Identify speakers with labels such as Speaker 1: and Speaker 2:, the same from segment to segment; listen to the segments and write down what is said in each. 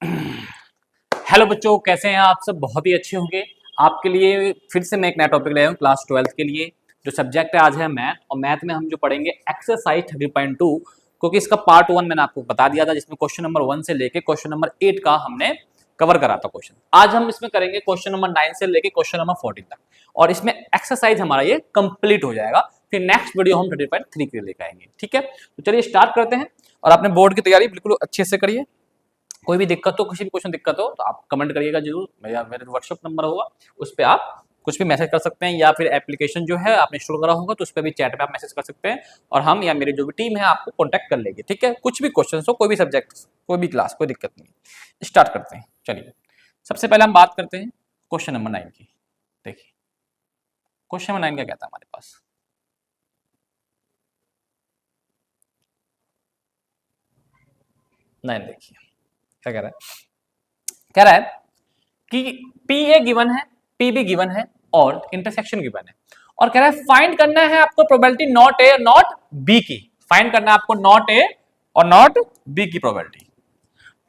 Speaker 1: Hello बच्चों, कैसे हैं आप सब? बहुत ही अच्छे होंगे। आपके लिए फिर से मैं एक नया टॉपिक लाया हूँ क्लास 12 के लिए। जो सब्जेक्ट है आज है मैथ, और मैथ में हम जो पढ़ेंगे एक्सरसाइज 30.2, क्योंकि इसका पार्ट 1 मैंने आपको बता दिया था, जिसमें क्वेश्चन नंबर 1 से लेके क्वेश्चन नंबर 8 का हमने कवर करा था क्वेश्चन। आज हम इसमें करेंगे क्वेश्चन नंबर 9 से लेके क्वेश्चन नंबर 14 तक, और इसमें एक्सरसाइज हमारा ये कंप्लीट हो जाएगा। फिर नेक्स्ट वीडियो हम 30.3 के लिए लेकर आएंगे। ठीक है, तो चलिए स्टार्ट करते हैं। और अपने बोर्ड की तैयारी बिल्कुल अच्छे से करिए। कोई भी दिक्कत हो, किसी भी क्वेश्चन दिक्कत हो तो आप कमेंट करिएगा जरूर, या मेरा व्हाट्सएप नंबर होगा उस पर आप कुछ भी मैसेज कर सकते हैं, या फिर एप्लीकेशन जो है आपने इंस्टॉल करा होगा तो उस पर भी चैट पे आप मैसेज कर सकते हैं, और हम या मेरी जो भी टीम है आपको कॉन्टैक्ट कर लेगी। ठीक है, कुछ भी क्वेश्चन हो, कोई भी सब्जेक्ट, कोई भी क्लास, कोई दिक्कत नहीं। स्टार्ट करते हैं। चलिए, सबसे पहले हम बात करते हैं क्वेश्चन नंबर 9 की। देखिए क्वेश्चन नंबर 9 का क्या था हमारे पास। नाइन देखिए क्या कह रहा है। कह रहा है कि पी ए गिवन है, पी बी गिवन है, और इंटरसेक्शन गिवन है, और कह रहा है फाइंड करना है आपको प्रोबेबिलिटी नॉट ए और नॉट बी की। फाइंड करना है आपको नॉट ए और नॉट बी की प्रोबेबिलिटी।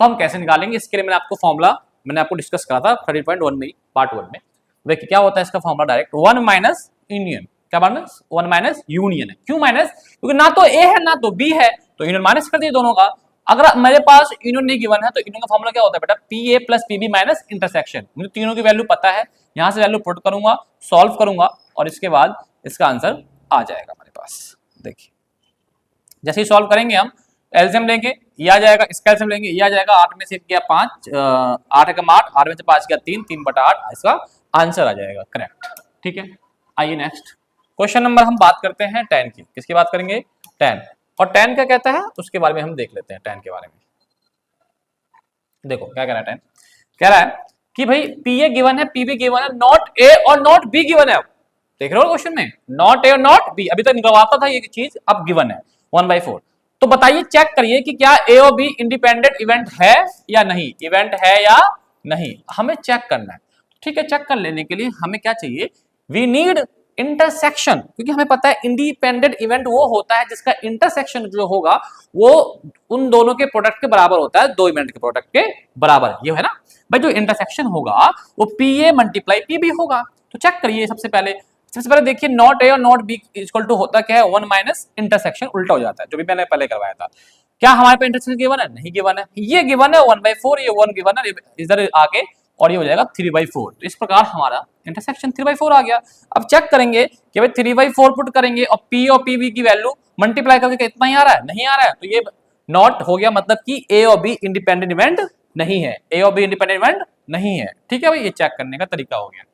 Speaker 1: तो हम कैसे निकालेंगे, इसके लिए मैंने आपको फॉर्मूला मैंने आपको डिस्कस करा था 30.1 में, पार्ट 1 में। देखिए क्या होता है इसका फॉर्मूला, डायरेक्ट 1 माइनस यूनियन। क्या माइनस? 1 माइनस यूनियन है। क्यों माइनस? क्योंकि ना तो ए है ना तो बी है, तो यूनियन माइनस कर दिए दोनों का। अगर मेरे पास यूनियन नहीं गिवन है तो यूनियन का फॉर्मूला क्या होता है बेटा, P A plus P B minus intersection. मुझे तीनों की वैल्यू पता है, यहां से वैल्यू पुट करूंगा, सॉल्व करूंगा, और इसके बाद इसका आंसर आ जाएगा हमारे पास। देखिए जैसे ही सॉल्व करेंगे हम, एलसीएम लेंगे, ये आ जाएगा, इसका एलसीएम लेंगे, ये आ जाएगा। 8 में से गया 5, 8 एकम 8, 8 में से 5 गया 3, 3/8, इसका आंसर आ जाएगा करेक्ट। ठीक है, आइए नेक्स्ट क्वेश्चन नंबर हम बात करते हैं 10 की। किसकी बात करेंगे? 10। और 10 क्या कहता है उसके बारे में हम देख लेते हैं। 10 के बारे में देखो क्या कह रहा है। 10 कह रहा है कि भाई पी ए गिवन है, पी बी गिवन है, नॉट ए और नॉट बी गिवन है। देख रहे हो क्वेश्चन में, नॉट ए और नॉट बी, अभी तक निकलवाता था ये चीज, अब गिवन है 1/4। तो बताइए, चेक करिए कि क्या ए और बी इंडिपेंडेंट इवेंट है या नहीं, इवेंट है या नहीं, हमें चेक करना है। ठीक है, चेक कर लेने के लिए हमें क्या चाहिए, वी नीड इंटरसेक्शन, क्योंकि हमें पता है इंडिपेंडेंट इवेंट वो होता है जिसका इंटरसेक्शन जो होगा वो उन दोनों के प्रोडक्ट के बराबर होता है, दो इवेंट के प्रोडक्ट के बराबर, ये है ना भाई। जो इंटरसेक्शन होगा वो P A multiply P B होगा। तो चेक करिए सबसे पहले देखिए, नॉट ए और नॉट बी इक्वल टू होता क्या है, 1 माइनस इंटरसेक्शन, उल्टा हो जाता है, जो भी मैंने पहले करवाया था। क्या हमारे पे इंटरसेक्शन गिवन है? नहीं गिवन है। ये गिवन है 1/4, ये 1 गिवन है इधर आगे, और ये हो जाएगा 3/4। तो इस प्रकार हमारा इंटरसेक्शन 3/4 आ गया। अब चेक करेंगे कि भाई 3/4 पुट करेंगे और पी और पी बी की वैल्यू मल्टीप्लाई करके इतना ही आ रहा है, नहीं आ रहा है, तो ये नॉट हो गया, मतलब कि ए और बी इंडिपेंडेंट इवेंट नहीं है, ए और बी इंडिपेंडेंट इवेंट नहीं है। ठीक है भाई, ये चेक करने का तरीका हो गया।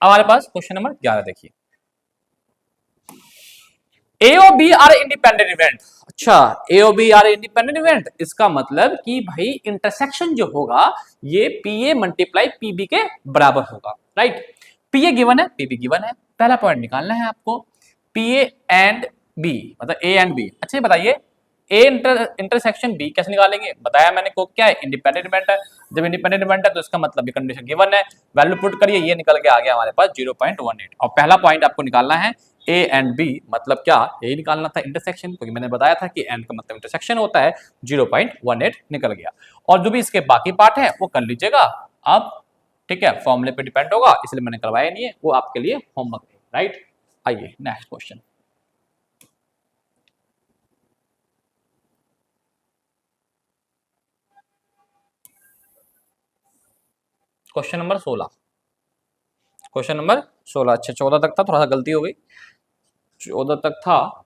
Speaker 1: हमारे पास क्वेश्चन नंबर 11 देखिए, ए और बी आर इंडिपेंडेंट इवेंट। अच्छा, ए और बी आर इंडिपेंडेंट इवेंट, इसका मतलब कि भाई इंटरसेक्शन जो होगा ये P A multiply P B के बराबर होगा, राइट। पी ए गिवन है, पी बी गिवन है, पहला पॉइंट निकालना है आपको, पी ए एंड बी, मतलब ए एंड बी। अच्छा बताइए, ए इंटरसेक्शन बी कैसे निकालेंगे? बताया मैंने को, क्या है, इंडिपेंडेंट इवेंट है। जब इंडिपेंडेंट इवेंट है तो इसका मतलब ये कंडीशन गिवन है, वैल्यू पुट करिए, ये निकल के आ गया हमारे पास 0.18। और पहला पॉइंट आपको निकालना है ए एंड बी, मतलब क्या, यही निकालना था इंटरसेक्शन, क्योंकि मैंने बताया था कि एंड का मतलब इंटरसेक्शन होता है। 0.18 निकल गया, और जो भी इसके बाकी पार्ट है वो कर लीजिएगा आप। ठीक है, फॉर्मूले पे डिपेंड होगा, इसलिए मैंने करवाया नहीं है, वो आपके लिए होमवर्क है, राइट। आइए next question. Question number 16। Question number 16, अच्छा 14 तक था, थोड़ा सा गलती हो गई, 14 तक था।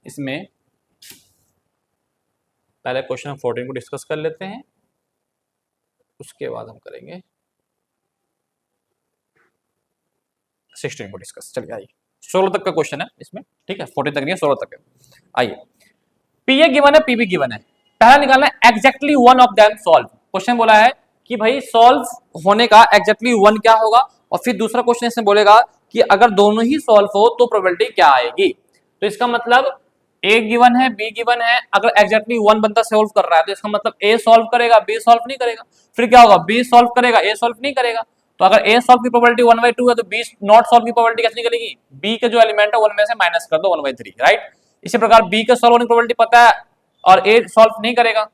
Speaker 1: इसमें पहले क्वेश्चन 14 को डिस्कस कर लेते हैं, उसके बाद हम करेंगे 16 को डिस्कस। चलिए आइए, 16 तक का क्वेश्चन है इसमें, ठीक है, 14 तक नहीं है, 16 तक है। आइए, पी ए गिवन है, पी बी गिवन है, पहला निकालना है exactly one of them solve. Question बोला है कि भाई सॉल्व होने का एग्जैक्टली वन क्या होगा, और फिर दूसरा क्वेश्चन इसमें बोलेगा कि अगर दोनों ही सॉल्व हो तो प्रोबेबिलिटी क्या आएगी। तो इसका मतलब ए गिवन है, बी गिवन है, अगर एग्जैक्टली वन बंदा सॉल्व कर रहा है तो इसका मतलब ए सॉल्व करेगा, बी सॉल्व नहीं करेगा। फिर क्या होगा, बी सॉल्व करेगा, ए सॉल्व नहीं करेगा। तो अगर ए सॉल्व की प्रोबेबिलिटी 1/2 है तो बी नॉट सॉल्व की प्रोबेबिलिटी कैसे निकलेगी, बी के जो एलिमेंट है 1 में से माइनस कर दो 1/3, राइट। इसी प्रकार बी का सॉल्व होने की प्रोबेबिलिटी पता है और ए सॉल्व नहीं करेगा,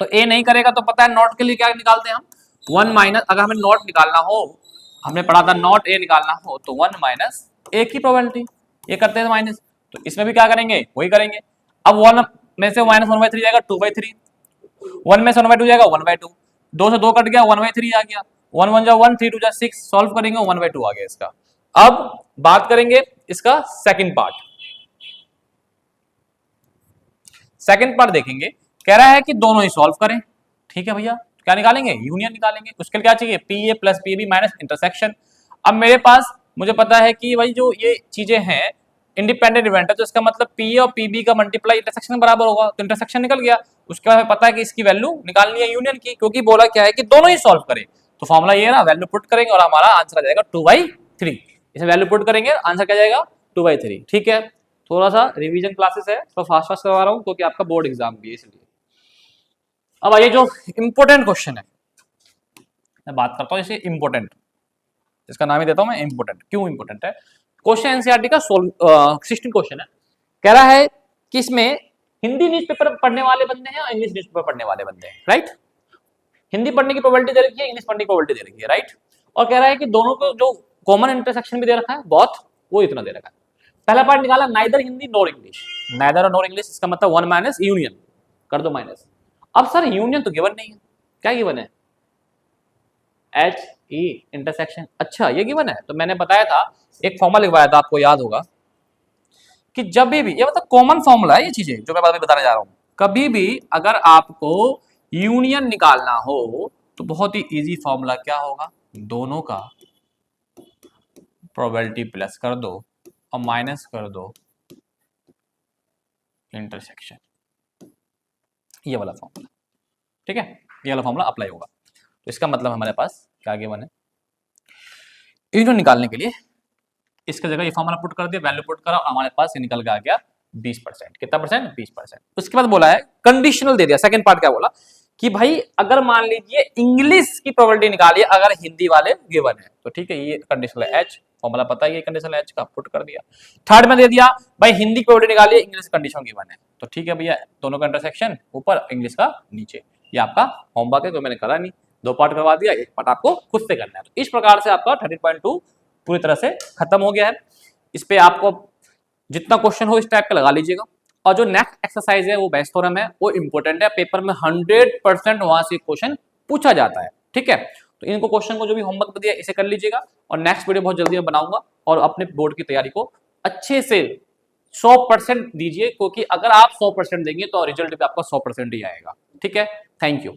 Speaker 1: तो ए नहीं करेगा तो पता है नॉट के लिए क्या निकालते हैं हम, 1 माइनस, अगर हमें नॉट निकालना हो, हमने पढ़ा था नॉट ए निकालना हो तो 1 माइनस ए की प्रोबेबिलिटी, ये करते हैं माइनस, तो इसमें भी क्या करेंगे वही करेंगे। अब 1 में से माइनस 1/3 जाएगा 2/3, 1 में से 1/2 जाएगा 1/2, 2 से 2 कट गया 1/3 आ गया, 1 1 जा 1, 3 2 जा 6, सॉल्व करेंगे 1/2 आ गया इसका। अब बात करेंगे इसका सेकंड पार्ट, सेकंड पार्ट देखेंगे, कह रहा है कि दोनों ही सॉल्व करें, ठीक है भैया, क्या निकालेंगे, यूनियन निकालेंगे, उसके लिए क्या चाहिए, P A plus P B minus intersection. अब मेरे पास मुझे पता है कि भाई जो ये चीजें हैं इंडिपेंडेंट इवेंट है, तो इसका मतलब पी ए और पी बी का मल्टीप्लाई इंटरसेक्शन के बराबर होगा, तो इंटरसेक्शन निकल गया। उसके बाद पता है कि इसकी वैल्यू निकालनी है यूनियन की, क्योंकि बोला क्या है कि दोनों ही सॉल्व करें, तो फॉर्मुला ये ना, वैल्यू पुट करेंगे और हमारा आंसर आ जाएगा 2/3, इसमें वैल्यू पुट करेंगे आंसर क्या जाएगा 2/3, ठीक है। थोड़ा सा रिवीजन क्लासेस है तो फास्ट फास्ट करवा रहा हूँ क्योंकि आपका बोर्ड एग्जाम भी है इसलिए। अब आइए जो इंपोर्टेंट क्वेश्चन है, मैं बात करता हूँ इसे इंपोर्टेंट, इसका नाम ही देता हूँ मैं इंपोर्टेंट। क्यों इंपोर्टेंट है, क्वेश्चन एनसीईआरटी का 16 क्वेश्चन है, कह रहा है कि इसमें हिंदी न्यूज़पेपर पढ़ने वाले बंदे हैं और इंग्लिश न्यूज़पेपर पढ़ने वाले बंदे हैं, राइट। हिंदी पढ़ने की प्रोबेबिलिटी दे रखी है, इंग्लिश पढ़ने की प्रोबेबिलिटी दे रखी है, राइट। और कह रहा है कि दोनों को जो कॉमन इंटरसेक्शन भी दे रखा है बहुत, वो इतना दे रखा है। पहला पार्ट निकाला neither Hindi nor English, neither और नॉर इंग्लिश, इसका मतलब 1 माइनस यूनियन, कर दो माइनस। अब सर यूनियन तो गिवन नहीं है, क्या गिवन है, एच ई इंटरसेक्शन, अच्छा ये गिवन है। तो मैंने बताया था, एक फॉर्मूला लिखवाया था आपको याद होगा, कि जब भी ये मतलब कॉमन फॉर्मूला है, ये चीजें जो मैं बताने जा रहा हूं, कभी भी अगर आपको यूनियन निकालना हो तो बहुत ही इजी फॉर्मूला क्या होगा, दोनों का प्रोबेबिलिटी प्लस कर दो और माइनस कर दो इंटरसेक्शन, ये वाला फॉर्मूला, ठीक है, ये वाला फॉर्मूला अप्लाई होगा। तो इसका मतलब हमारे पास क्या गिवन है, यूनियन निकालने के लिए इसका जगह ये फॉर्मूला पुट कर दिया, वैल्यू पुट करा और हमारे पास ये निकल के आ गया 20%, कितना परसेंट, 20%। उसके बाद बोला है कंडीशनल दे दिया, सेकंड पार्ट क्या बोला कि भाई अगर मान लीजिए इंग्लिश की प्रोबेबिलिटी निकालिए अगर हिंदी वाले गिवन है, तो ठीक है, ये कंडीशनल है, एच फॉर्मूला पता है, ये कंडीशनल एच का पुट कर दिया। थर्ड में दे दिया भाई हिंदी की प्रोबेबिलिटी निकालिए, इंग्लिश कंडीशन गिवन है, तो ठीक है भैया, दोनों का इंटरसेक्शन ऊपर इंग्लिश का नीचे, ये आपका होमवर्क है, तो मैंने करा नहीं, 2 पार्ट करवा दिया, 1 पार्ट आपको खुद से करना है। तो इस प्रकार से आपका 13.2 पूरी तरह से खत्म हो गया है। इस पे आपको जितना क्वेश्चन हो इस टाइप का लगा लीजिएगा, और जो नेक्स्ट एक्सरसाइज है वो बेस्ट थ्योरम है, वो इंपॉर्टेंट है, पेपर में 100% वहां से क्वेश्चन पूछा जाता है, ठीक है। तो इनको क्वेश्चन को जो भी होमवर्क दिया इसे कर लीजिएगा, और नेक्स्ट वीडियो बहुत जल्दी मैं बनाऊंगा, और अपने बोर्ड की तैयारी को अच्छे से 100% दीजिए, क्योंकि अगर आप 100% देंगे तो रिजल्ट भी आपका 100% ही आएगा, ठीक है। Thank you.